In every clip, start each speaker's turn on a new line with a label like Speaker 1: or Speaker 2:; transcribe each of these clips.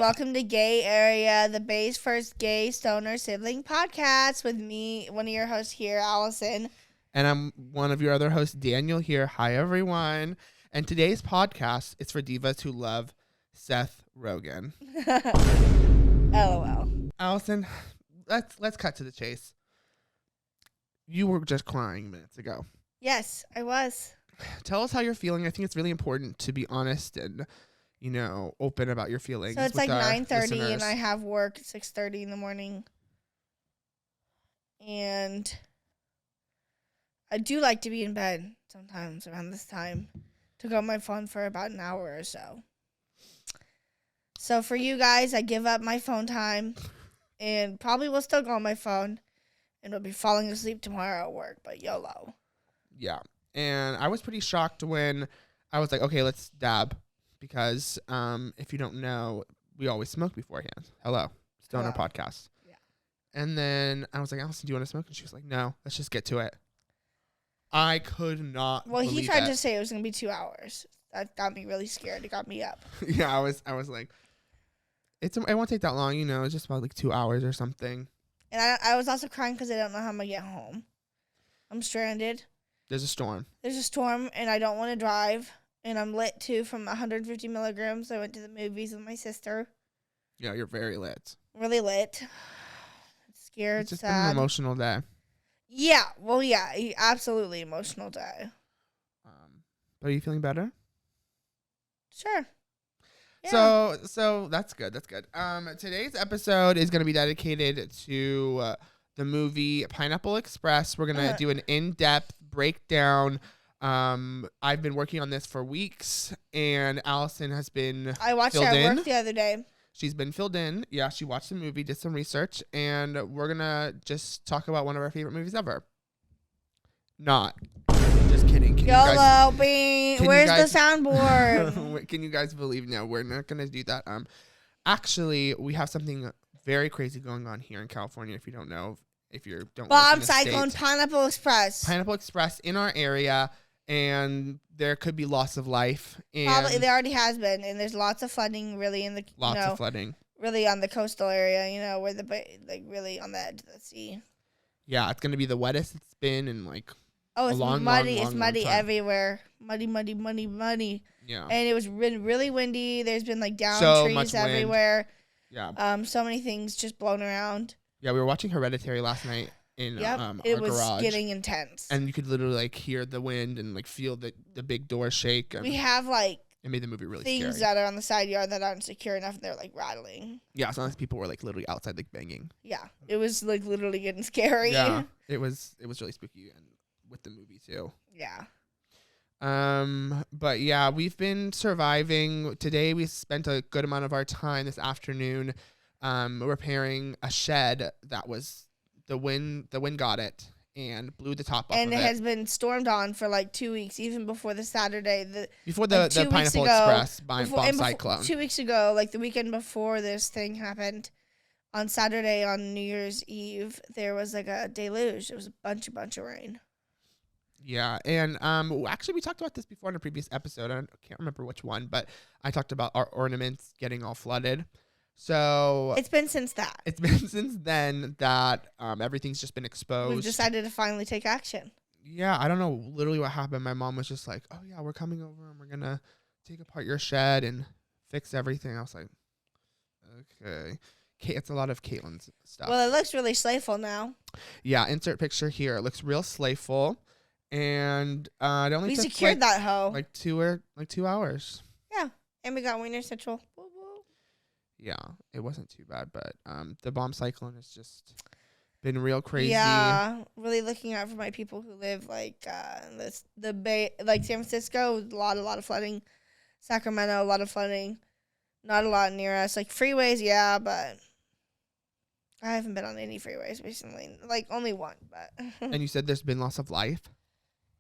Speaker 1: welcome to Gay Area, the Bay's first gay stoner sibling podcast with me, one of your hosts here, Allison.
Speaker 2: And I'm one of your other hosts, Daniel here. Hi, everyone. And today's podcast is for divas who love Seth Rogen.
Speaker 1: LOL.
Speaker 2: Allison, let's cut to the chase. You were just crying minutes ago.
Speaker 1: Yes, I was.
Speaker 2: Tell us how you're feeling. I think it's really important to be honest and, open about your feelings.
Speaker 1: So it's like 9:30
Speaker 2: listeners.
Speaker 1: and I have work at 6:30 in the morning. And I do like to be in bed sometimes around this time to go on my phone for about an hour or so. So for you guys, I give up my phone time and probably will still go on my phone and will be falling asleep tomorrow at work, but YOLO.
Speaker 2: Yeah. And I was pretty shocked when I was like, okay, let's dab. Because if you don't know, we always smoke beforehand. Hello. Stoner podcast.
Speaker 1: Yeah.
Speaker 2: And then I was like, Allison, do you want to smoke? And she was like, no, let's just get to it. I could not
Speaker 1: Well, he
Speaker 2: believe
Speaker 1: tried
Speaker 2: it.
Speaker 1: to say it was going to be 2 hours. That got me really scared. It got me up.
Speaker 2: Yeah, I was like, it won't take that long, it's just about like 2 hours or something.
Speaker 1: And I was also crying because I don't know how I'm going to get home. I'm stranded.
Speaker 2: There's a storm.
Speaker 1: There's a storm, and I don't want to drive. And I'm lit, too, from 150 milligrams. I went to the movies with my sister.
Speaker 2: Yeah, you're very lit.
Speaker 1: Really lit. Scared,
Speaker 2: It's just been
Speaker 1: sad.
Speaker 2: an emotional day.
Speaker 1: Yeah. Well, yeah. Absolutely emotional day.
Speaker 2: But are you feeling better?
Speaker 1: Sure. Yeah.
Speaker 2: So that's good. That's good. Today's episode is going to be dedicated to the movie Pineapple Express. We're going to do an in-depth breakdown. I've been working on this for weeks, and Allison has been
Speaker 1: I watched it at work the other day.
Speaker 2: She's been filled in. Yeah, she watched the movie, did some research, and we're going to just talk about one of our favorite movies ever. Not. Just kidding.
Speaker 1: YOLO, bing. Where's the soundboard?
Speaker 2: Can you guys believe? No, we're not going to do that. Actually, we have something very crazy going on here in California, if you don't know. If you don't
Speaker 1: Bomb Cyclone Pineapple Express.
Speaker 2: Pineapple Express in our area, and there could be loss of life. And
Speaker 1: probably there already has been, and there's lots of flooding really in the
Speaker 2: of flooding.
Speaker 1: Really on the coastal area, where really on the edge of the sea.
Speaker 2: Yeah, it's gonna be the wettest it's been in like
Speaker 1: it's
Speaker 2: long,
Speaker 1: muddy.
Speaker 2: Long,
Speaker 1: it's muddy
Speaker 2: long time.
Speaker 1: Everywhere. Muddy.
Speaker 2: Yeah.
Speaker 1: And it was really windy. There's been like downed
Speaker 2: so
Speaker 1: trees everywhere.
Speaker 2: Yeah.
Speaker 1: So many things just blown around.
Speaker 2: Yeah, we were watching Hereditary last night in
Speaker 1: it
Speaker 2: our
Speaker 1: was
Speaker 2: garage.
Speaker 1: Getting intense.
Speaker 2: And you could literally like hear the wind and like feel the big door shake.
Speaker 1: We have like
Speaker 2: it made the movie really
Speaker 1: things
Speaker 2: scary.
Speaker 1: that are on the side yard that aren't secure enough, and they're like rattling.
Speaker 2: Yeah, sometimes people were like literally outside like banging.
Speaker 1: Yeah, it was like literally getting scary.
Speaker 2: Yeah, it was really spooky, and with the movie too.
Speaker 1: Yeah.
Speaker 2: But yeah, we've been surviving. Today we spent a good amount of our time this afternoon repairing a shed that was the wind got it and blew the top off
Speaker 1: and
Speaker 2: of
Speaker 1: it has been stormed on for like 2 weeks, even before the Saturday.
Speaker 2: Before the Pineapple Express bomb cyclone.
Speaker 1: 2 weeks ago, like the weekend before this thing happened, on Saturday on New Year's Eve, there was like a deluge. It was a bunch of rain.
Speaker 2: Yeah, and actually we talked about this before in a previous episode. I can't remember which one, but I talked about our ornaments getting all flooded. So
Speaker 1: it's been since that.
Speaker 2: It's been since then that everything's just been exposed.
Speaker 1: We've decided to finally take action.
Speaker 2: Yeah, I don't know literally what happened. My mom was just like, "Oh yeah, we're coming over and we're gonna take apart your shed and fix everything." I was like, "Okay." It's a lot of Caitlin's stuff.
Speaker 1: Well, it looks really slayful now.
Speaker 2: Yeah, insert picture here. It looks real slayful, and it only
Speaker 1: we
Speaker 2: took
Speaker 1: secured that hoe
Speaker 2: like 2 hours.
Speaker 1: Yeah, and we got Wiener Central.
Speaker 2: Yeah, it wasn't too bad, but the bomb cyclone has just been real crazy.
Speaker 1: Yeah, really looking out for my people who live like the Bay, like San Francisco, a lot of flooding. Sacramento, a lot of flooding. Not a lot near us, like freeways, yeah, but I haven't been on any freeways recently. Like only one, but.
Speaker 2: And you said there's been loss of life?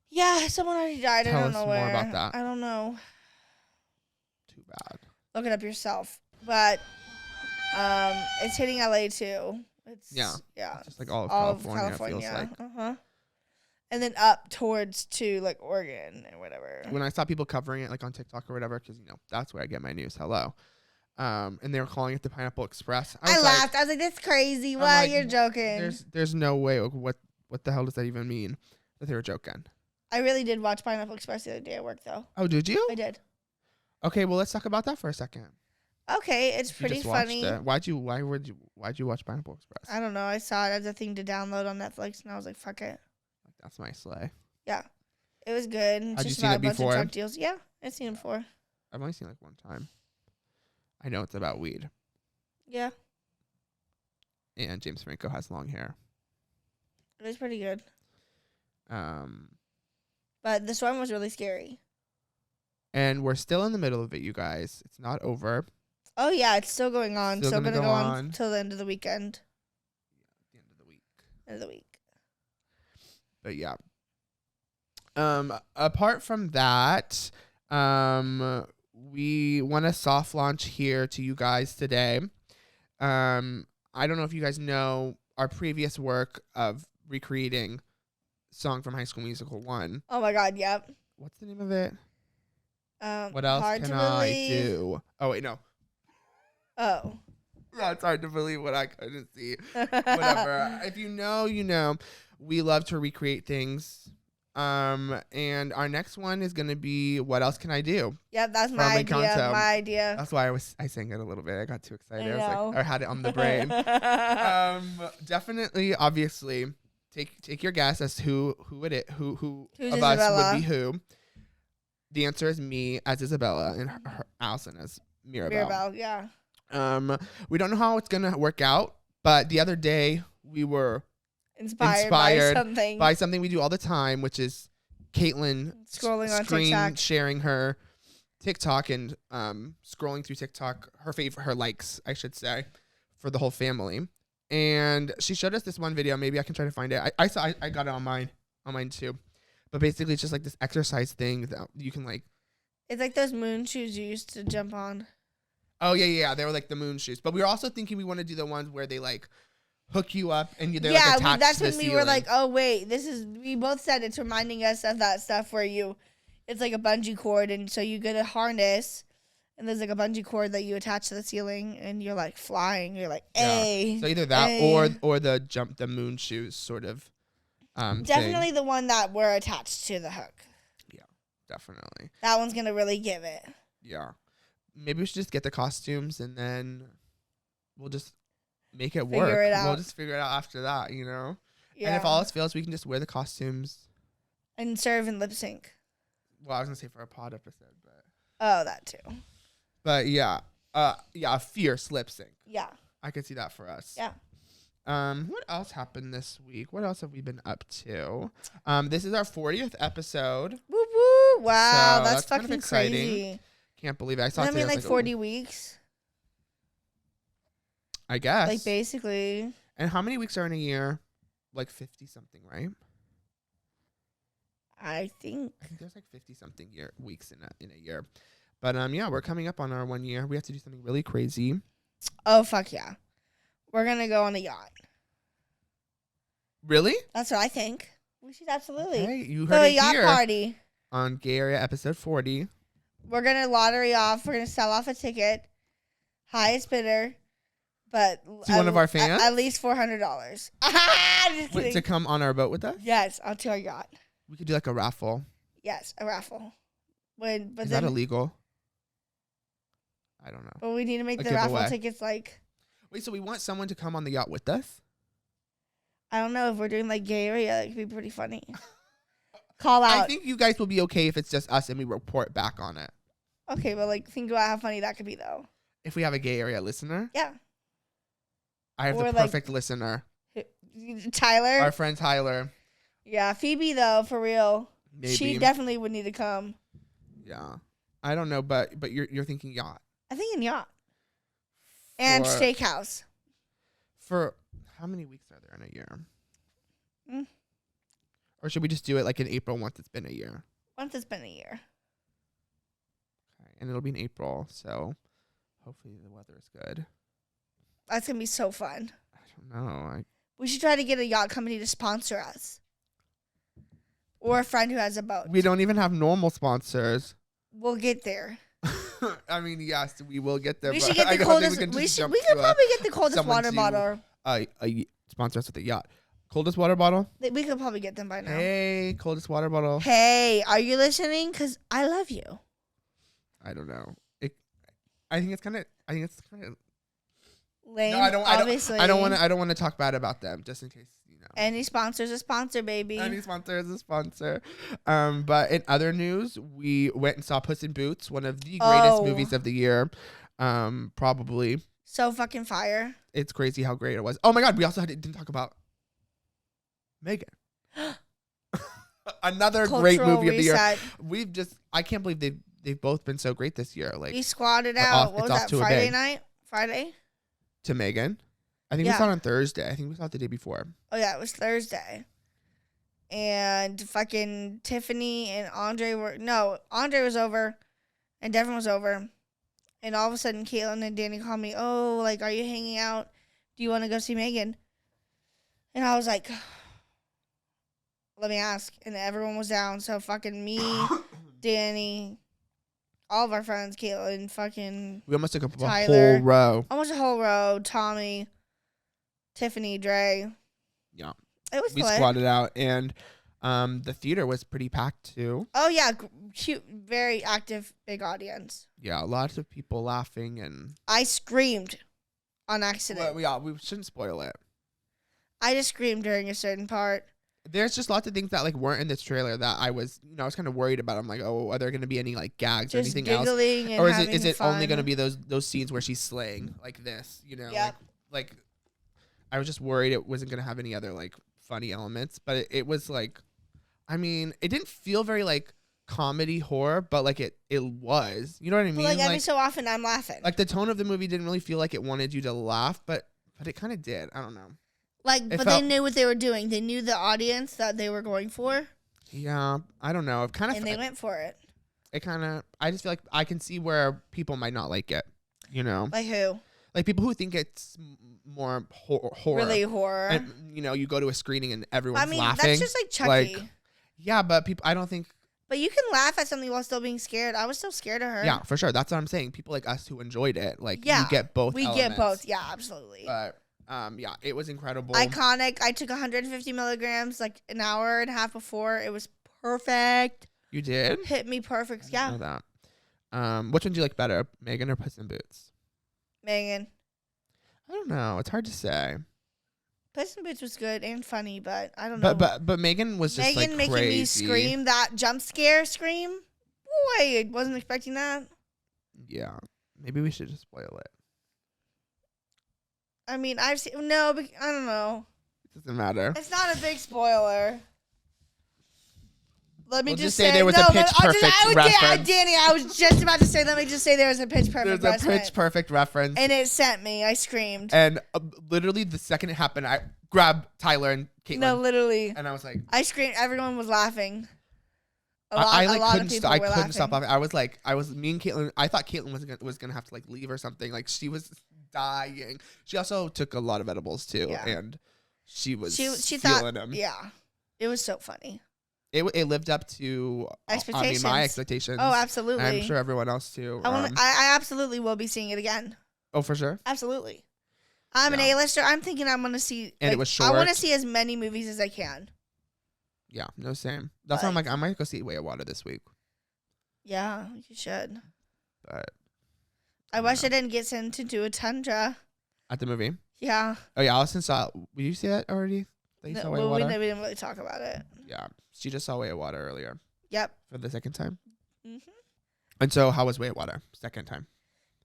Speaker 1: Yeah, someone already died.
Speaker 2: Tell
Speaker 1: I don't know where.
Speaker 2: us more about that.
Speaker 1: I don't know.
Speaker 2: Too bad.
Speaker 1: Look it up yourself. But it's hitting LA too. It's
Speaker 2: just like all of California. It feels like.
Speaker 1: And then up towards to like Oregon and whatever.
Speaker 2: When I saw people covering it like on TikTok or whatever, because that's where I get my news. Hello. And they were calling it the Pineapple Express.
Speaker 1: I
Speaker 2: was
Speaker 1: laughed. I was like, "That's crazy. What?
Speaker 2: like,
Speaker 1: You're joking."
Speaker 2: There's no way. What the hell does that even mean? That they were joking.
Speaker 1: I really did watch Pineapple Express the other day at work, though.
Speaker 2: Oh, did you?
Speaker 1: I did.
Speaker 2: Okay, well, let's talk about that for a second.
Speaker 1: Okay, it's
Speaker 2: You
Speaker 1: pretty
Speaker 2: just watched
Speaker 1: funny.
Speaker 2: it. Why'd you watch Pineapple Express?
Speaker 1: I don't know. I saw it as a thing to download on Netflix, and I was like, "Fuck it."
Speaker 2: That's my sleigh.
Speaker 1: Yeah, it was good. It's
Speaker 2: Had you
Speaker 1: just
Speaker 2: seen
Speaker 1: about
Speaker 2: it
Speaker 1: a bunch
Speaker 2: before?
Speaker 1: of drug deals. Yeah, I've seen it before.
Speaker 2: I've only seen like one time. I know it's about weed.
Speaker 1: Yeah,
Speaker 2: And James Franco has long hair.
Speaker 1: it was pretty good.
Speaker 2: Um,
Speaker 1: But this one was really scary.
Speaker 2: and we're still in the middle of it, you guys. It's not over.
Speaker 1: Oh yeah, it's still going on.
Speaker 2: Still
Speaker 1: Still
Speaker 2: gonna
Speaker 1: gonna
Speaker 2: go
Speaker 1: go on
Speaker 2: on.
Speaker 1: till the end of the weekend.
Speaker 2: At the end of the week.
Speaker 1: End of the week.
Speaker 2: But yeah. Apart from that, we want a soft launch here to you guys today. I don't know if you guys know our previous work of recreating Song from High School Musical 1.
Speaker 1: Oh my God. Yep.
Speaker 2: What's the name of it? What else
Speaker 1: Hard
Speaker 2: can
Speaker 1: to
Speaker 2: I
Speaker 1: believe.
Speaker 2: do? Oh, wait, no.
Speaker 1: Oh.
Speaker 2: Yeah, it's hard to believe what I couldn't see. Whatever. If you know, you know. We love to recreate things. And our next one is gonna be What Else Can I Do?
Speaker 1: Yep, that's
Speaker 2: From
Speaker 1: my idea.
Speaker 2: Encanto.
Speaker 1: My idea.
Speaker 2: That's why I sang it a little bit. I got too excited. I was
Speaker 1: know.
Speaker 2: like, I had it on the brain. Definitely, obviously, take your guess as to who
Speaker 1: Who's
Speaker 2: of us
Speaker 1: Isabella?
Speaker 2: would be who. The answer is me as Isabella and her Allison as Mirabelle.
Speaker 1: Mirabelle, yeah.
Speaker 2: We don't know how it's gonna work out, but the other day we were
Speaker 1: Inspired
Speaker 2: by something we do all the time, which is Caitlin
Speaker 1: Scrolling on
Speaker 2: screen
Speaker 1: TikTok.
Speaker 2: sharing her TikTok and scrolling through TikTok, her likes, I should say, for the whole family. And she showed us this one video. Maybe I can try to find it. I got it on mine too. But basically, it's just like this exercise thing that you can like.
Speaker 1: It's like those moon shoes you used to jump on.
Speaker 2: Oh yeah. They were like the moon shoes. But we were also thinking we want to do the ones where they like hook you up and they're like attached
Speaker 1: that's
Speaker 2: to the
Speaker 1: when we
Speaker 2: ceiling.
Speaker 1: were like, oh wait, we both said it's reminding us of that stuff where it's like a bungee cord, and so you get a harness, and there's like a bungee cord that you attach to the ceiling, and you're like flying. You're like, hey.
Speaker 2: So either that
Speaker 1: hey.
Speaker 2: or the moon shoes sort of.
Speaker 1: Definitely
Speaker 2: thing.
Speaker 1: the one that were attached to the hook.
Speaker 2: Yeah, definitely.
Speaker 1: That one's gonna really give it.
Speaker 2: Yeah, maybe we should just get the costumes and then we'll just make it work.
Speaker 1: Figure it out.
Speaker 2: We'll just figure it out after that, you know.
Speaker 1: Yeah.
Speaker 2: And if all else fails, we can just wear the costumes.
Speaker 1: And serve and lip sync.
Speaker 2: Well, I was gonna say for a pod episode,
Speaker 1: Oh, that too.
Speaker 2: but yeah, a fierce lip sync.
Speaker 1: Yeah.
Speaker 2: I could see that for us.
Speaker 1: Yeah.
Speaker 2: What else happened this week? What else have we been up to? This is our 40th episode.
Speaker 1: Woo woo! Wow,
Speaker 2: So
Speaker 1: that's
Speaker 2: that's kind of
Speaker 1: fucking
Speaker 2: exciting.
Speaker 1: crazy.
Speaker 2: Can't believe it. I saw
Speaker 1: I
Speaker 2: it today,
Speaker 1: mean,
Speaker 2: I
Speaker 1: like
Speaker 2: was
Speaker 1: 40
Speaker 2: ooh,
Speaker 1: weeks.
Speaker 2: I guess.
Speaker 1: Like basically.
Speaker 2: And how many weeks are in a year? Like 50 something, right?
Speaker 1: I think.
Speaker 2: I think there's like 50 something weeks in a year. But yeah, we're coming up on our 1 year. We have to do something really crazy.
Speaker 1: Oh fuck yeah, we're gonna go on a yacht.
Speaker 2: Really?
Speaker 1: That's what I think. We should absolutely
Speaker 2: Hey, you
Speaker 1: throw
Speaker 2: heard
Speaker 1: a
Speaker 2: it
Speaker 1: yacht
Speaker 2: here
Speaker 1: party.
Speaker 2: on Gay Area episode 40.
Speaker 1: We're gonna lottery off. We're gonna sell off a ticket, highest bidder, but
Speaker 2: To one of our fans?
Speaker 1: at least $400. Just
Speaker 2: Wait,
Speaker 1: kidding.
Speaker 2: to come on our boat with us?
Speaker 1: Yes, onto our yacht.
Speaker 2: We could do like a raffle.
Speaker 1: Yes, a raffle. But
Speaker 2: Is
Speaker 1: then
Speaker 2: that illegal? I don't know.
Speaker 1: but we need to make
Speaker 2: A
Speaker 1: the raffle
Speaker 2: giveaway.
Speaker 1: tickets like,
Speaker 2: Wait, so we want someone to come on the yacht with us?
Speaker 1: I don't know, if we're doing like gay area, that could be pretty funny. Call out.
Speaker 2: I think you guys will be okay if it's just us and we report back on it.
Speaker 1: Okay, but like think about how funny that could be though.
Speaker 2: If we have a Gay Area listener,
Speaker 1: Yeah.
Speaker 2: I have
Speaker 1: Or
Speaker 2: the
Speaker 1: like-
Speaker 2: perfect listener.
Speaker 1: Tyler.
Speaker 2: Our friend Tyler.
Speaker 1: Yeah, Phoebe though, for real.
Speaker 2: Maybe.
Speaker 1: She definitely would need to come.
Speaker 2: Yeah. I don't know, but you're thinking yacht.
Speaker 1: I think in yacht. And
Speaker 2: For-
Speaker 1: steakhouse.
Speaker 2: For how many weeks are there in a year?
Speaker 1: Mm.
Speaker 2: Or should we just do it like in April once it's been a year?
Speaker 1: Once it's been a year.
Speaker 2: Okay. And it'll be in April, so hopefully the weather is good.
Speaker 1: That's gonna be so fun.
Speaker 2: I don't know.
Speaker 1: We should try to get a yacht company to sponsor us. Or a friend who has a boat.
Speaker 2: We don't even have normal sponsors.
Speaker 1: We'll get there.
Speaker 2: I mean, yes, we will get there.
Speaker 1: We
Speaker 2: but
Speaker 1: should get
Speaker 2: I
Speaker 1: the
Speaker 2: don't think
Speaker 1: coldest.
Speaker 2: can
Speaker 1: We
Speaker 2: just
Speaker 1: should.
Speaker 2: jump
Speaker 1: We could
Speaker 2: to,
Speaker 1: probably get the coldest
Speaker 2: someone
Speaker 1: water
Speaker 2: to,
Speaker 1: bottle.
Speaker 2: Sponsor us with a yacht. Coldest water bottle.
Speaker 1: We could probably get them by now.
Speaker 2: Hey, coldest water bottle.
Speaker 1: Hey, are you listening? Cause I love you.
Speaker 2: I don't know. I think it's kind of.
Speaker 1: Lame.
Speaker 2: No, I don't.
Speaker 1: Obviously.
Speaker 2: I don't want to talk bad about them, just in case you know.
Speaker 1: Any sponsor's a sponsor, baby.
Speaker 2: Any sponsor is a sponsor. But in other news, we went and saw Puss in Boots, one of the greatest movies of the year. Probably.
Speaker 1: So fucking fire.
Speaker 2: It's crazy how great it was. Oh my god, we also didn't talk about Megan. Another great movie of the year. I can't believe they've both been so great this year. Like
Speaker 1: we squatted out. What was that? Friday night? Friday?
Speaker 2: To Megan. I think we saw it on Thursday. I think we saw it the day before.
Speaker 1: Oh yeah, it was Thursday. And fucking Tiffany and Andre was over and Devin was over. And all of a sudden Caitlin and Danny called me, "Oh, like, are you hanging out? Do you want to go see Megan?" And I was like, let me ask. And everyone was down. So fucking me, Danny, all of our friends, Caitlin, fucking
Speaker 2: we almost took up
Speaker 1: Tyler,
Speaker 2: a whole row.
Speaker 1: Almost a whole row. Tommy, Tiffany, Dre.
Speaker 2: Yeah.
Speaker 1: It was
Speaker 2: we
Speaker 1: lit.
Speaker 2: squatted out, and the theater was pretty packed too.
Speaker 1: Oh yeah, cute, very active, big audience.
Speaker 2: Yeah, lots of people laughing, and
Speaker 1: I screamed on accident.
Speaker 2: Well, we shouldn't spoil it.
Speaker 1: I just screamed during a certain part.
Speaker 2: There's just lots of things that like weren't in this trailer that I was kind of worried about. I'm like, oh, are there going to be any like gags or anything else,
Speaker 1: or
Speaker 2: is it only going to be those scenes where she's slaying like this?
Speaker 1: Yep.
Speaker 2: Like I was just worried it wasn't going to have any other like funny elements, but it was like, I mean, it didn't feel very like comedy horror, but like it was. You know what I mean?
Speaker 1: Well, like every so often, I'm laughing.
Speaker 2: Like the tone of the movie didn't really feel like it wanted you to laugh, but it kind of did. I don't know.
Speaker 1: Like, but they knew what they were doing. They knew the audience that they were going for.
Speaker 2: Yeah, I don't know.
Speaker 1: And they went for it.
Speaker 2: I just feel like I can see where people might not like it.
Speaker 1: Like who?
Speaker 2: Like people who think it's more horror.
Speaker 1: Really horror.
Speaker 2: And, you go to a screening and everyone's laughing.
Speaker 1: That's just like Chucky.
Speaker 2: Yeah, but I don't think.
Speaker 1: But you can laugh at something while still being scared. I was still scared of her.
Speaker 2: Yeah, for sure. That's what I'm saying. People like us who enjoyed it, you get both.
Speaker 1: We get both. Yeah, absolutely.
Speaker 2: But yeah, it was incredible.
Speaker 1: Iconic. I took 150 milligrams like an hour and a half before. It was perfect.
Speaker 2: You did?
Speaker 1: Hit me perfect. Yeah.
Speaker 2: I know that. Which one do you like better, Megan or Puss in Boots?
Speaker 1: Megan.
Speaker 2: I don't know. It's hard to say.
Speaker 1: Puss in Boots was good and funny, but I don't know.
Speaker 2: But Megan was just
Speaker 1: Megan making
Speaker 2: crazy.
Speaker 1: me scream that jump scare scream. Boy, I wasn't expecting that.
Speaker 2: Yeah, maybe we should just spoil it.
Speaker 1: I mean, I've seen but I don't know.
Speaker 2: It doesn't matter.
Speaker 1: It's not a big spoiler. Let me just say
Speaker 2: there was a Pitch Perfect reference.
Speaker 1: Danny, I was just about to say. Let me just say there was a Pitch Perfect reference.
Speaker 2: There's a Pitch Perfect reference,
Speaker 1: and it sent me. I screamed.
Speaker 2: And literally the second it happened, I grabbed Tyler and Caitlin.
Speaker 1: No, literally.
Speaker 2: And I was like,
Speaker 1: I screamed. Everyone was laughing.
Speaker 2: I couldn't stop laughing. I was me and Caitlin. I thought Caitlin was gonna have to like leave or something. Like she was dying. She also took a lot of edibles too, and she feeling them.
Speaker 1: Yeah, it was so funny.
Speaker 2: It lived up to my expectations.
Speaker 1: Oh, absolutely.
Speaker 2: And I'm sure everyone else too.
Speaker 1: I absolutely will be seeing it again.
Speaker 2: Oh, for sure.
Speaker 1: Absolutely. I'm an A-lister. I'm thinking I'm gonna see.
Speaker 2: And it was short.
Speaker 1: I want to see as many movies as I can.
Speaker 2: Yeah, no, same. That's why I'm like, I might go see Way of Water this week.
Speaker 1: Yeah, you should.
Speaker 2: But
Speaker 1: I wish I didn't get sent to do a tundra.
Speaker 2: At the movie?
Speaker 1: Yeah.
Speaker 2: Oh yeah, Allison saw. Did you see that already?
Speaker 1: We didn't really talk about it.
Speaker 2: Yeah, she just saw Way of Water earlier.
Speaker 1: Yep.
Speaker 2: For the second time.
Speaker 1: Mhm.
Speaker 2: And so, how was Way of Water? Second time.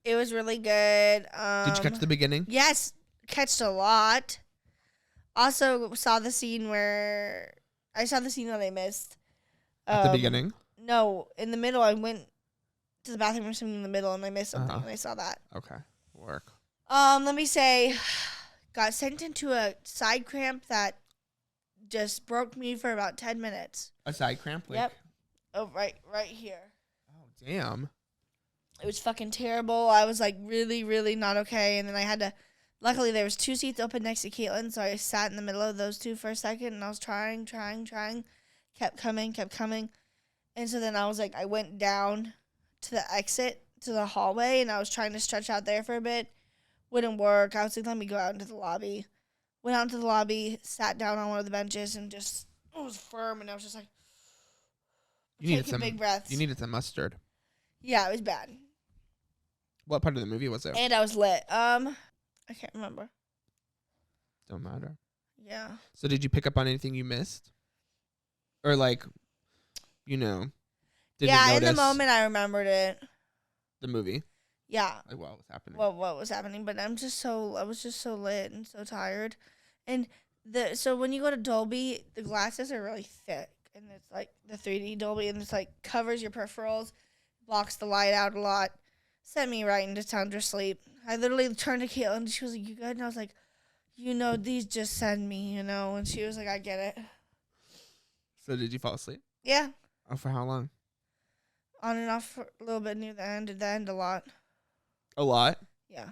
Speaker 1: It was really good.
Speaker 2: Did you catch the beginning?
Speaker 1: Yes, catched a lot. Also saw the scene where I saw the scene that I missed.
Speaker 2: At the beginning?
Speaker 1: No, in the middle. I went to the bathroom or something in the middle, and I missed something, and I saw that.
Speaker 2: Okay, work.
Speaker 1: Let me say, got sent into a side cramp that just broke me for about 10 minutes.
Speaker 2: A side cramp?
Speaker 1: Yep. Oh, right here.
Speaker 2: Oh, damn.
Speaker 1: It was fucking terrible. I was like really, really not okay, and then I had to. Luckily, there was 2 seats open next to Caitlin, so I sat in the middle of those two for a second, and I was trying. Kept coming. And so then I was like, I went down to the exit to the hallway, and I was trying to stretch out there for a bit. Wouldn't work. I was like, let me go out into the lobby. Went out into the lobby, sat down on one of the benches, and just it was firm, and I was just like taking big breaths.
Speaker 2: You needed some mustard.
Speaker 1: Yeah, it was bad.
Speaker 2: What part of the movie was it?
Speaker 1: And I was lit. I can't remember.
Speaker 2: Don't matter.
Speaker 1: Yeah.
Speaker 2: So did you pick up on anything you missed? Or like, didn't
Speaker 1: yeah, in the
Speaker 2: notice
Speaker 1: moment I remembered it.
Speaker 2: the movie?
Speaker 1: Yeah.
Speaker 2: Like what was happening?
Speaker 1: What was happening, but I was just so lit and so tired. And so when you go to Dolby, the glasses are really thick, and it's like the 3D Dolby, and it's like covers your peripherals, blocks the light out a lot. Sent me right into tundra sleep. I literally turned to Caitlin, and she was like, "You good?" And I was like, these just send me, And she was like, "I get it."
Speaker 2: So did you fall asleep?
Speaker 1: Yeah.
Speaker 2: Oh, for how long?
Speaker 1: On and off for a little bit near the end. At the end, a lot.
Speaker 2: A lot?
Speaker 1: Yeah.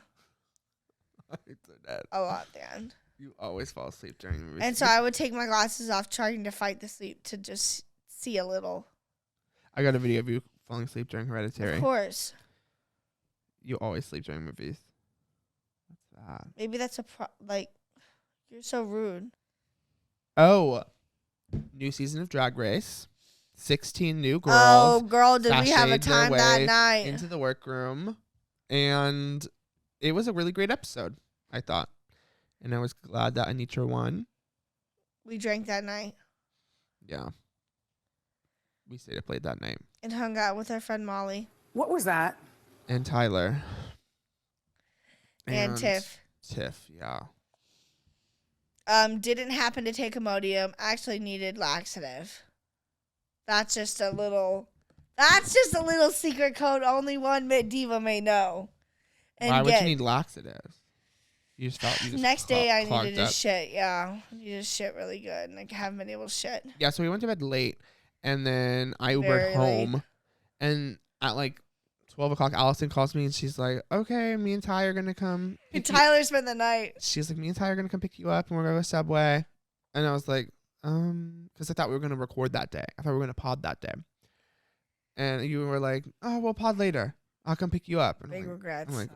Speaker 2: It's so dead.
Speaker 1: A lot at the end.
Speaker 2: You always fall asleep during the movie.
Speaker 1: And so I would take my glasses off, trying to fight the sleep to just see a little.
Speaker 2: I got a video of you falling asleep during Hereditary.
Speaker 1: Of course.
Speaker 2: You always sleep during movies. What's that?
Speaker 1: Maybe that's you're so rude.
Speaker 2: Oh, new season of Drag Race. 16 new girls.
Speaker 1: Oh, girl, did we have a
Speaker 2: sashayed their
Speaker 1: time that
Speaker 2: way
Speaker 1: night.
Speaker 2: into the workroom. And it was a really great episode, I thought. And I was glad that Anitra won.
Speaker 1: We drank that night.
Speaker 2: Yeah. We stayed up late that night.
Speaker 1: And hung out with our friend Molly.
Speaker 3: What was that?
Speaker 2: And Tyler.
Speaker 1: And Tiff.
Speaker 2: Tiff, yeah.
Speaker 1: Didn't happen to take Imodium. Actually needed laxative. That's just a little secret code only one diva may know. And
Speaker 2: why would you need laxatives? You just felt
Speaker 1: next day I
Speaker 2: clogged
Speaker 1: needed to
Speaker 2: up.
Speaker 1: shit. Yeah, I needed to shit really good, and I haven't been able to shit.
Speaker 2: Yeah, so we went to bed late, and then I Ubered
Speaker 1: Very
Speaker 2: home,
Speaker 1: late.
Speaker 2: and at like 12 o'clock, Allison calls me, and she's like, "Okay, me and Ty are gonna come."
Speaker 1: And
Speaker 2: pick you-"
Speaker 1: Tyler spent the night.
Speaker 2: She's like, "Me and Ty are gonna come pick you up, and we're gonna go to Subway," and I was like, because I thought we were gonna record that day. I thought we were gonna pod that day, and you were like, "Oh, we'll pod later. I'll come pick you up." And
Speaker 1: Big regrets.
Speaker 2: I'm like,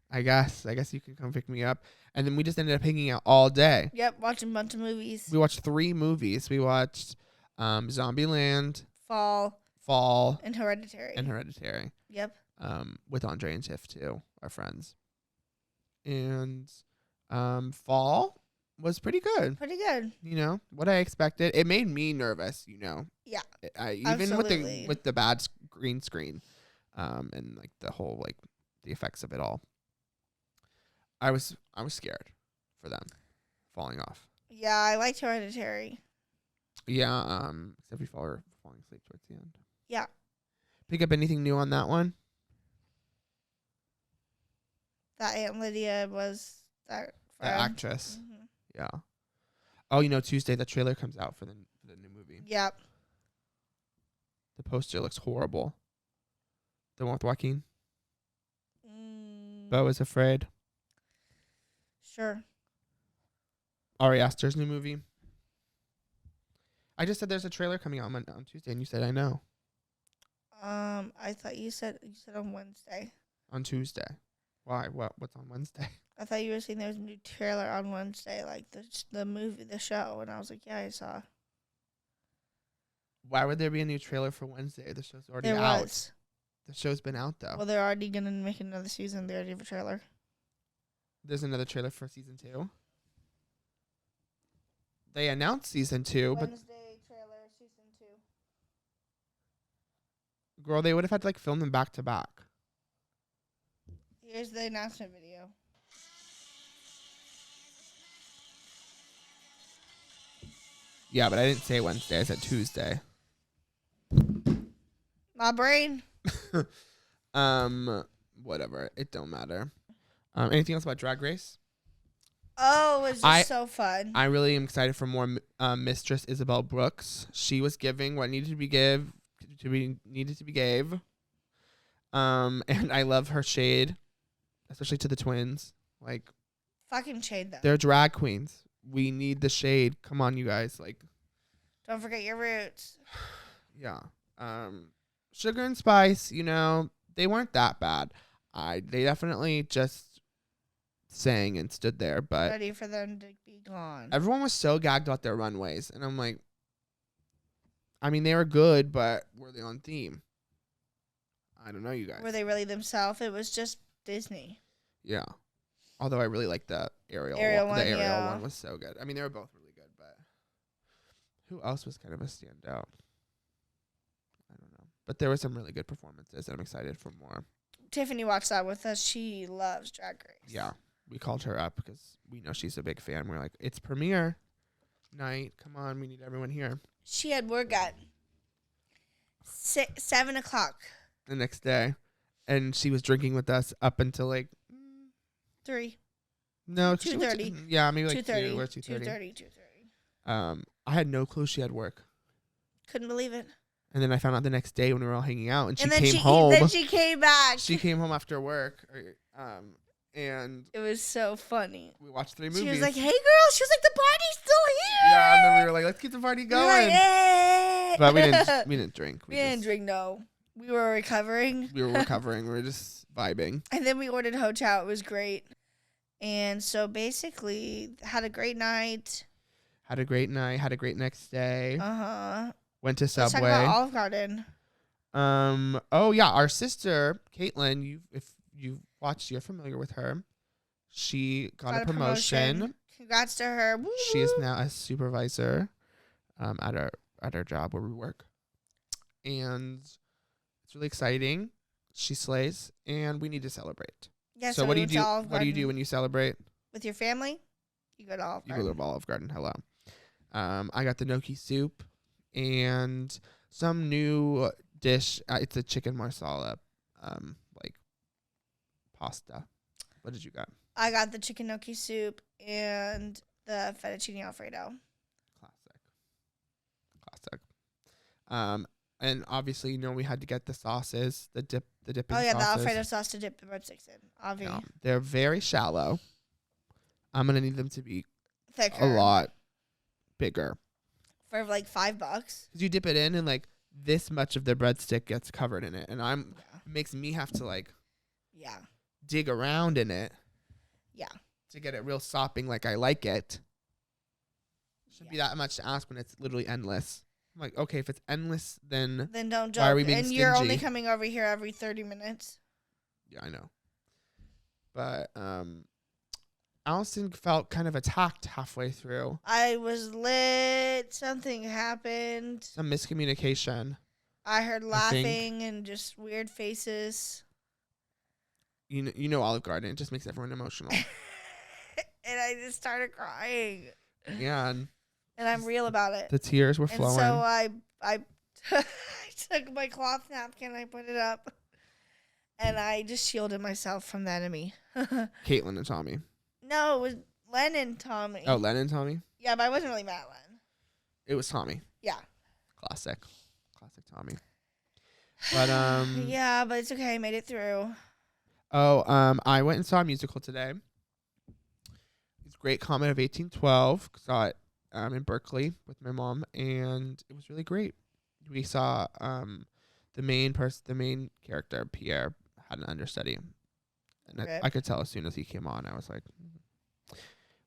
Speaker 2: I guess you can come pick me up. And then we just ended up hanging out all day.
Speaker 1: Yep, watching a bunch of movies.
Speaker 2: We watched 3 movies. We watched Zombieland,
Speaker 1: Fall, and Hereditary. Yep.
Speaker 2: With Andre and Tiff too, our friends. And Fall was pretty good.
Speaker 1: Pretty good.
Speaker 2: What I expected. It made me nervous. Yeah. Even
Speaker 1: Absolutely.
Speaker 2: with the bad green screen, and like the whole like the effects of it all. I was scared for them falling off.
Speaker 1: Yeah, I liked Hereditary.
Speaker 2: Yeah, except we falling asleep towards the end.
Speaker 1: Yeah.
Speaker 2: Pick up anything new on that one?
Speaker 1: That Aunt Lydia was that
Speaker 2: The
Speaker 1: friend.
Speaker 2: actress.
Speaker 1: Mm-hmm.
Speaker 2: Yeah. Oh, Tuesday the trailer comes out for the new movie.
Speaker 1: Yep.
Speaker 2: The poster looks horrible. The one with Joaquin. Beau is Afraid.
Speaker 1: Sure.
Speaker 2: Ari Aster's new movie. I just said there's a trailer coming out on Tuesday, and you said I know.
Speaker 1: I thought you said on Wednesday.
Speaker 2: On Tuesday. Why? What's on Wednesday?
Speaker 1: I thought you were saying there was a new trailer on Wednesday, like the movie, the show, and I was like, yeah, I saw.
Speaker 2: Why would there be a new trailer for Wednesday? The show's already
Speaker 1: There
Speaker 2: out.
Speaker 1: was.
Speaker 2: The show's been out though.
Speaker 1: Well, they're already gonna make another season. They already have a trailer.
Speaker 2: There's another trailer for season 2. They announced season 2, but
Speaker 1: Wednesday trailer, season 2.
Speaker 2: girl, they would have had to like film them back to back.
Speaker 1: Here's the announcement video.
Speaker 2: Yeah, but I didn't say Wednesday. I said Tuesday.
Speaker 1: My brain.
Speaker 2: Whatever. It don't matter. Anything else about Drag Race?
Speaker 1: Oh, it was just so fun.
Speaker 2: I really am excited for more Mistress Isabel Brooks. She was giving what needed to be gave. And I love her shade, especially to the twins. Like,
Speaker 1: Fucking shade them.
Speaker 2: they're drag queens. We need the shade. Come on, you guys. Like,
Speaker 1: Don't forget your roots.
Speaker 2: yeah. Sugar and Spice, they weren't that bad. They definitely just sang and stood there, but
Speaker 1: Ready for them to be gone.
Speaker 2: everyone was so gagged about their runways, and I'm like, I mean, they were good, but were they on theme? I don't know, you guys.
Speaker 1: Were they really themselves? It was just Disney.
Speaker 2: Yeah. Although I really like the Ariel one. The Ariel one was so good. I mean, they were both really good, but who else was kind of a standout? I don't know. But there were some really good performances, and I'm excited for more.
Speaker 1: Tiffany watched that with us. She loves Drag Race.
Speaker 2: Yeah. We called her up because we know she's a big fan. We're like, it's premiere night. Come on, we need everyone here.
Speaker 1: She had work at 7 o'clock.
Speaker 2: The next day. And she was drinking with us up until like
Speaker 1: 3.
Speaker 2: No,
Speaker 1: 2:30.
Speaker 2: Yeah, maybe like
Speaker 1: 2:30.
Speaker 2: 2 or 2:30.
Speaker 1: 2:30.
Speaker 2: I had no clue she had work.
Speaker 1: Couldn't believe it.
Speaker 2: And then I found out the next day when we were all hanging out, and she
Speaker 1: then
Speaker 2: came home.
Speaker 1: Then she came back.
Speaker 2: She came home after work, and
Speaker 1: it was so funny.
Speaker 2: we watched 3 movies.
Speaker 1: She was like, "Hey, girl," she was like, "The party's still here."
Speaker 2: Yeah, and then we were like, "Let's keep the party going."
Speaker 1: Like, hey.
Speaker 2: But we didn't drink.
Speaker 1: We didn't drink. No, we were recovering.
Speaker 2: We were recovering. We were just vibing.
Speaker 1: And then we ordered Ho Chow. It was great. And so basically, had a great night.
Speaker 2: Had a great night. Had a great next day. Went to Subway.
Speaker 1: Let's talk about Olive Garden.
Speaker 2: Oh yeah, our sister Caitlin. If you've watched, you're familiar with her. She got a promotion.
Speaker 1: Congrats to her. Woo-hoo.
Speaker 2: She is now a supervisor, at our job where we work, and it's really exciting. She slays, and we need to celebrate.
Speaker 1: Yeah.
Speaker 2: So what do you do? What do you do when you celebrate?
Speaker 1: With your family? You go to Olive Garden.
Speaker 2: You go to Olive Garden. Hello. I got the gnocchi soup and some new dish. It's a chicken marsala, like pasta. What did you got?
Speaker 1: I got the chicken gnocchi soup and the fettuccine alfredo.
Speaker 2: Classic. And obviously, we had to get the sauces, the dipping sauces.
Speaker 1: Oh yeah, the Alfredo sauce to dip the breadsticks in. Obviously.
Speaker 2: No, they're very shallow. I'm gonna need them to be
Speaker 1: thicker.
Speaker 2: a lot bigger.
Speaker 1: For like $5.
Speaker 2: Because you dip it in, and like this much of the breadstick gets covered in it, and it makes me have to like dig around in it.
Speaker 1: Yeah.
Speaker 2: To get it real sopping like I like it. Shouldn't be that much to ask when it's literally endless. I'm like, okay, if it's endless, then
Speaker 1: don't joke.
Speaker 2: Why are we being
Speaker 1: and
Speaker 2: stingy?
Speaker 1: You're only coming over here every 30 minutes.
Speaker 2: Yeah, I know. But Allison felt kind of attacked halfway through.
Speaker 1: I was lit. Something happened.
Speaker 2: Some miscommunication.
Speaker 1: I heard laughing and just weird faces.
Speaker 2: You know Olive Garden. It just makes everyone emotional.
Speaker 1: And I just started crying.
Speaker 2: Yeah.
Speaker 1: And I'm real about it.
Speaker 2: The tears were flowing.
Speaker 1: And so I I took my cloth napkin, I put it up, and I just shielded myself from the enemy.
Speaker 2: Caitlin and Tommy.
Speaker 1: No, it was Len and Tommy.
Speaker 2: Oh, Len and Tommy?
Speaker 1: Yeah, but I wasn't really mad at Len.
Speaker 2: It was Tommy.
Speaker 1: Yeah.
Speaker 2: Classic Tommy. But
Speaker 1: yeah, but it's okay. I made it through.
Speaker 2: Oh, I went and saw a musical today. It's Great Comet of 1812. Saw it in Berkeley with my mom, and it was really great. We saw the main character, Pierre, had an understudy, and
Speaker 1: Okay.
Speaker 2: I could tell as soon as he came on. I was like,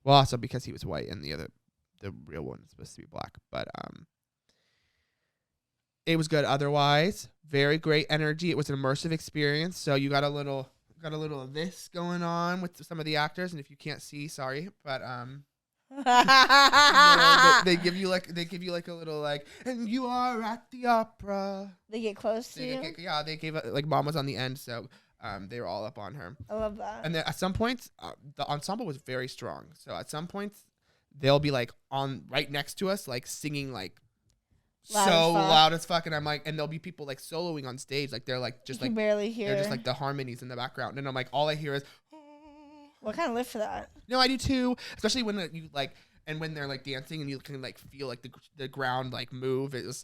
Speaker 2: well, also because he was white and the real one is supposed to be black, but it was good. Otherwise, very great energy. It was an immersive experience. So you got a little of this going on with some of the actors, and if you can't see, sorry, but they give you like a little like, and you are at the opera.
Speaker 1: They get close to you.
Speaker 2: They gave like mom was on the end, so they were all up on her.
Speaker 1: I love that.
Speaker 2: And then at some points, the ensemble was very strong. So at some points, they'll be like on right next to us, like singing like loud as fuck, and I'm like, and there'll be people like soloing on stage, like they're like just
Speaker 1: you
Speaker 2: like
Speaker 1: barely hear.
Speaker 2: they're just like the harmonies in the background, and I'm like, all I hear is.
Speaker 1: What kind of live for that?
Speaker 2: No, I do too, especially when you like, and when they're like dancing, and you can like feel like the ground like move. It was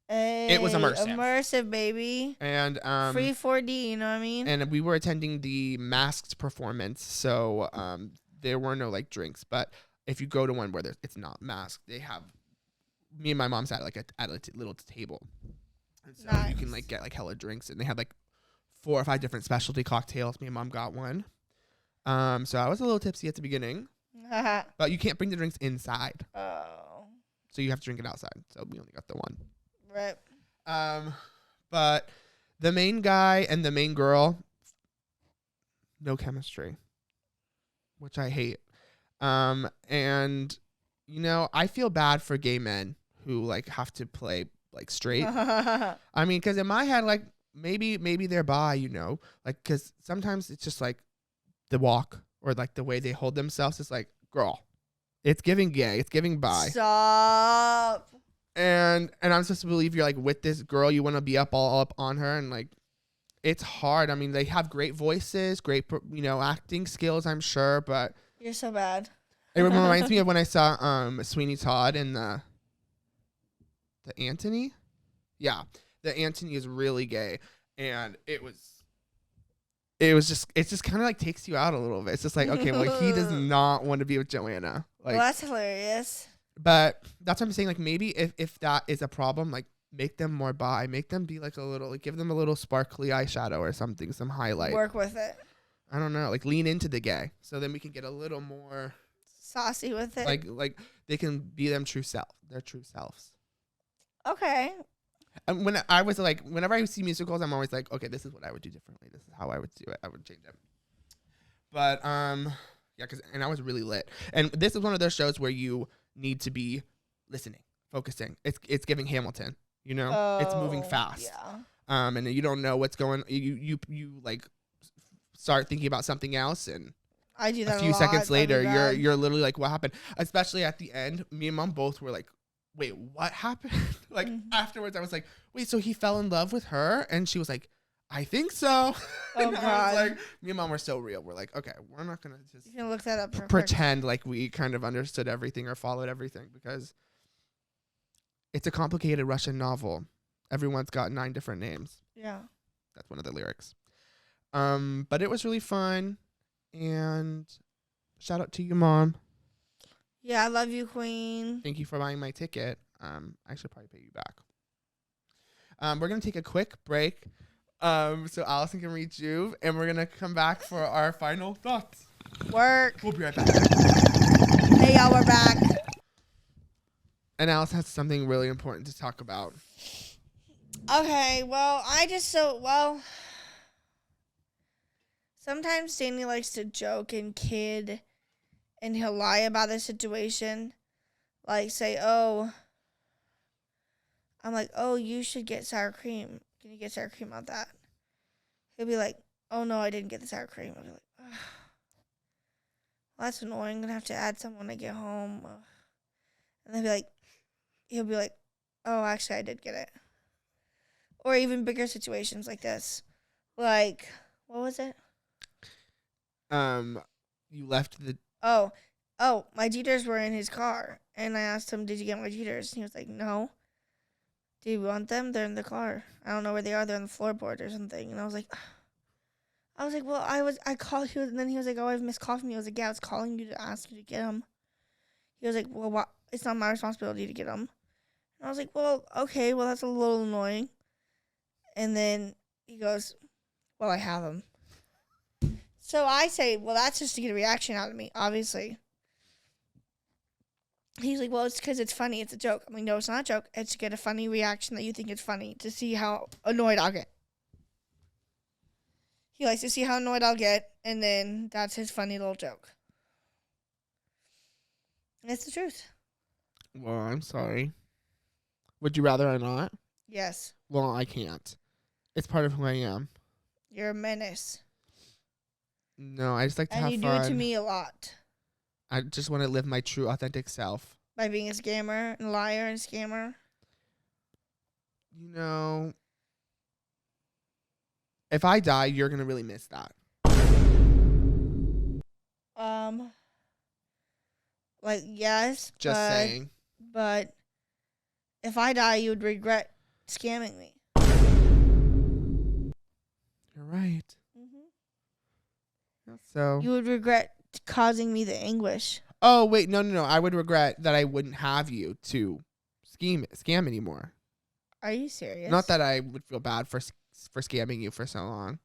Speaker 2: immersive.
Speaker 1: Immersive, baby.
Speaker 2: And
Speaker 1: free 4D, you know what I mean?
Speaker 2: And we were attending the masked performance, so there were no like drinks. But if you go to one where it's not masked, they have. Me and my mom sat like at a little table, and so you can like get like hella drinks, and they had like 4 or 5 different specialty cocktails. Me and Mom got one. So I was a little tipsy at the beginning, but you can't bring the drinks inside.
Speaker 1: Oh.
Speaker 2: So you have to drink it outside. So we only got the one.
Speaker 1: Right.
Speaker 2: But the main guy and the main girl, no chemistry, which I hate. And you know, I feel bad for gay men who like have to play like straight. I mean, because in my head, like maybe they're bi, you know, like because sometimes it's just like the walk or like the way they hold themselves. It's like, girl, it's giving gay, it's giving bi.
Speaker 1: Stop.
Speaker 2: And I'm supposed to believe you're like with this girl, you want to be all up on her, and like it's hard. I mean, they have great voices, great acting skills, I'm sure, but
Speaker 1: You're so bad.
Speaker 2: it reminds me of when I saw Sweeney Todd and the Antony. Yeah, the Antony is really gay, and it's just kind of like takes you out a little bit. It's just like, okay, well, he does not want to be with Joanna. Like,
Speaker 1: well, that's hilarious.
Speaker 2: But that's what I'm saying. Like, maybe if that is a problem, like, make them more bi. Make them be like a little, like, give them a little sparkly eyeshadow or something, some highlight.
Speaker 1: Work with it.
Speaker 2: I don't know. Like, lean into the gay. So then we can get a little more
Speaker 1: saucy with it.
Speaker 2: Like they can be their true selves.
Speaker 1: Okay.
Speaker 2: And whenever I see musicals, I'm always like, okay, this is what I would do differently. This is how I would do it. I would change it. But, yeah, and I was really lit. And this is one of those shows where you need to be listening, focusing. It's giving Hamilton, you know, it's moving fast.
Speaker 1: Yeah.
Speaker 2: And you don't know what's going. You like start thinking about something else, and
Speaker 1: I do that
Speaker 2: a few seconds later,
Speaker 1: bad.
Speaker 2: you're literally like, what happened? Especially at the end, me and Mom both were like, wait, what happened? Like afterwards, I was like, wait, so he fell in love with her, and she was like, I think so.
Speaker 1: Oh
Speaker 2: and
Speaker 1: God!
Speaker 2: I was like, me and Mom were so real. We're like, okay, we're not gonna just
Speaker 1: you can look that up.
Speaker 2: pretend like we kind of understood everything or followed everything, because it's a complicated Russian novel. Everyone's got 9 different names.
Speaker 1: Yeah.
Speaker 2: That's one of the lyrics. But it was really fun, and shout out to you, Mom.
Speaker 1: Yeah, I love you, Queen.
Speaker 2: Thank you for buying my ticket. I should probably pay you back. We're gonna take a quick break. So Allison can read Juve, and we're gonna come back for our final thoughts.
Speaker 1: Work.
Speaker 2: We'll be right back.
Speaker 1: Hey, y'all, we're back.
Speaker 2: And Allison has something really important to talk about.
Speaker 1: Okay, well, sometimes Danny likes to joke and kid, and he'll lie about the situation. Like, say, oh, I'm like, oh, you should get sour cream. Can you get sour cream on that? He'll be like, oh, no, I didn't get the sour cream. I'll be like, ugh. Well, that's annoying. I'm going to have to add some when I get home. Ugh. And he'll be like, oh, actually, I did get it. Or even bigger situations like this. Like, what was it?
Speaker 2: You left the...
Speaker 1: Oh, my Jeters were in his car. And I asked him, did you get my Jeters? And he was like, no. Do you want them? They're in the car. I don't know where they are. They're on the floorboard or something. And I was like, well, I called you. And then he was like, oh, I've missed calling me. I was like, yeah, I was calling you to ask you to get them. He was like, well, what? It's not my responsibility to get them. And I was like, well, okay, well, that's a little annoying. And then he goes, well, I have them. So I say, well, that's just to get a reaction out of me, obviously. He's like, well, it's because it's funny. It's a joke. I'm like, no, it's not a joke. It's to get a funny reaction that you think it's funny, to see how annoyed I'll get. He likes to see how annoyed I'll get, and then that's his funny little joke. And it's the truth.
Speaker 2: Well, I'm sorry. Would you rather I not?
Speaker 1: Yes.
Speaker 2: Well, I can't. It's part of who I am.
Speaker 1: You're a menace.
Speaker 2: No, I just like to have fun.
Speaker 1: And you do it to me a lot.
Speaker 2: I just want to live my true, authentic self.
Speaker 1: By being a scammer and liar and scammer.
Speaker 2: You know, if I die, you're going to really miss that.
Speaker 1: Like, yes.
Speaker 2: Just saying.
Speaker 1: But if I die, you would regret scamming me.
Speaker 2: You're right.
Speaker 1: Mm-hmm.
Speaker 2: So
Speaker 1: you would regret causing me the anguish.
Speaker 2: Oh, wait, no. I would regret that I wouldn't have you to scam anymore.
Speaker 1: Are you serious?
Speaker 2: Not that I would feel bad for for scamming you for so long.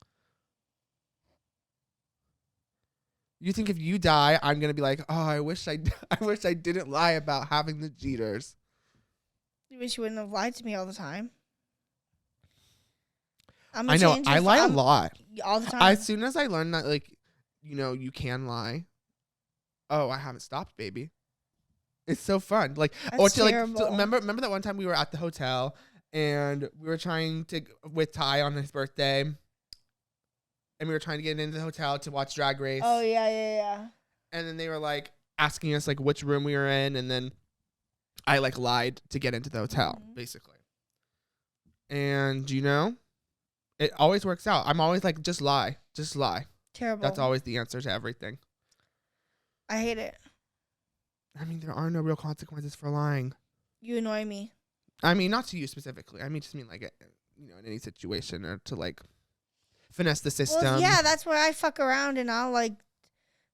Speaker 2: You think if you die, I'm gonna be like, oh, I wish I didn't lie about having the Jeters.
Speaker 1: You wish you wouldn't have lied to me all the time.
Speaker 2: I know I lie a lot.
Speaker 1: All the time.
Speaker 2: As soon as I learned that, like, you can lie. Oh, I haven't stopped, baby. It's so fun. Like,
Speaker 1: That's terrible.
Speaker 2: Remember that one time we were at the hotel and we were trying to with Ty on his birthday, and we were trying to get into the hotel to watch Drag Race.
Speaker 1: Oh yeah.
Speaker 2: And then they were like asking us like which room we were in, and then I like lied to get into the hotel, basically. And it always works out. I'm always like, just lie.
Speaker 1: Terrible.
Speaker 2: That's always the answer to everything.
Speaker 1: I hate it.
Speaker 2: I mean, there are no real consequences for lying.
Speaker 1: You annoy me.
Speaker 2: I mean, not to you specifically. I mean, just mean like, in any situation, or to like finesse the system.
Speaker 1: Well, yeah, that's where I fuck around and I'll like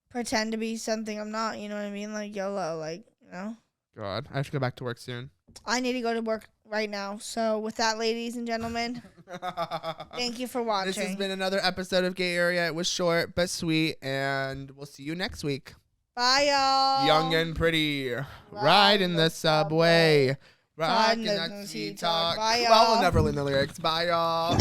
Speaker 1: pretend to be something I'm not. You know what I mean? Like YOLO, like
Speaker 2: God, I have to go back to work soon.
Speaker 1: I need to go to work right now. So with that, ladies and gentlemen, thank you for watching.
Speaker 2: This has been another episode of Gay Area. It was short but sweet, and we'll see you next week.
Speaker 1: Bye, y'all.
Speaker 2: Young and pretty, ride in the subway. Rock and that's talk.
Speaker 1: Bye, y'all.
Speaker 2: Well, we'll never learn the lyrics. Bye, y'all.